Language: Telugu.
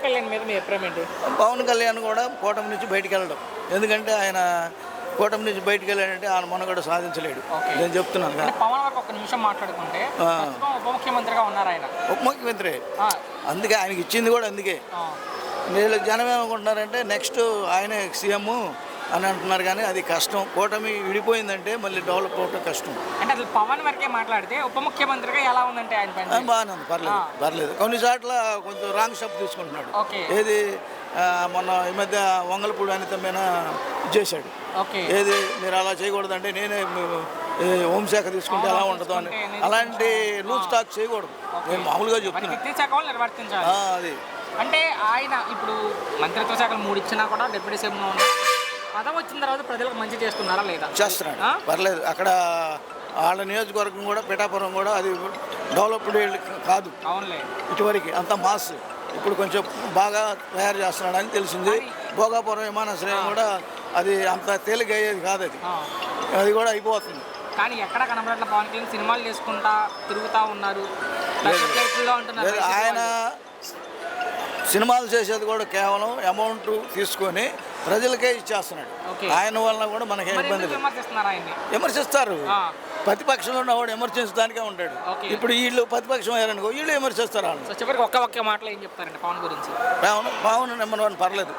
కళ్యాణ్ మీద మీ అభిప్రాయం ఏంటి? పవన్ కళ్యాణ్ కూడా కూటమి నుంచి బయటికి వెళ్ళడం, ఎందుకంటే ఆయన కూటమి నుంచి బయటికి వెళ్ళాడంటే ఆయన మనుగడ సాధించలేడు. నేను చెప్తున్నాను కదా. పవన్ గారికి ఒక నిమిషం మాట్లాడుకుంటే ప్రస్తుతం ఉప ముఖ్యమంత్రిగా ఉన్నారు ఆయన. ఉప ముఖ్యమంత్రి, అందుకే ఆయనకి ఇచ్చింది కూడా అందుకే. వీళ్ళు జనం ఏమనుకుంటున్నారంటే నెక్స్ట్ ఆయనే సీఎం అని అంటున్నారు, కానీ అది కష్టం. కూటమి విడిపోయిందంటే మళ్ళీ డెవలప్ అవటం కష్టం. అంటే అసలు పవన్ వరకే మాట్లాడితే ఉప ముఖ్యమంత్రిగా ఎలా ఉందంటే ఆయన పని బాగానే ఉంది, పర్లేదు. కొన్ని చోట్ల కొంచెం రాంగ్ స్టెప్ తీసుకుంటున్నాడు. ఏది మొన్న ఈ మధ్య వంగలపూడి అనిత మీద చేశాడు. ఏది మీరు అలా చేయకూడదంటే నేనే హోంశాఖ తీసుకుంటే ఎలా ఉంటుందో అని, అలాంటి లూజ్ టాక్ చేయకూడదు. నేను మామూలుగా చెప్తున్నాను. అది అంటే ఆయన ఇప్పుడు మంత్రిత్వ శాఖలు 3 ఇచ్చినా కూడా డిప్యూటీ సీఎంగా ఉన్నారు. పదం వచ్చిన తర్వాత ప్రజలకు మంచి చేస్తున్నారా లేదా? చేస్తున్నాడు, పర్లేదు. అక్కడ వాళ్ళ నియోజకవర్గం కూడా పిఠాపురం కూడా అది డెవలప్డ్ కాదు. అవునులే, ఇటువరకు అంత మాస్. ఇప్పుడు కొంచెం బాగా తయారు చేస్తున్నాడని తెలిసింది. భోగాపురం విమానాశ్రయం కూడా అది అంత తేలిక అయ్యేది కాదు, అది కూడా అయిపోతుంది. కానీ ఎక్కడ కనబడట్ల పవన్ కళ్యాణ్ సినిమాలు చేసుకుంటా తిరుగుతూ ఉన్నారు. ఆయన సినిమాలు చేసేది కూడా కేవలం అమౌంట్ తీసుకొని ప్రజలకే ఇచ్చేస్తున్నాడు. ఆయన వలన కూడా మనకి ఇబ్బంది లేదు. విమర్శిస్తారు, ప్రతిపక్షంలో ఉన్నవాడు విమర్శించడానికే ఉంటాడు. ఇప్పుడు వీళ్ళు ప్రతిపక్షం అయ్యారనుకో, వీళ్ళు విమర్శిస్తారు. వాళ్ళు ఒక్క మాటలో ఏం చెప్తారండి పవన్ గురించి? పవన్ నెంబర్ 1 పర్లేదు.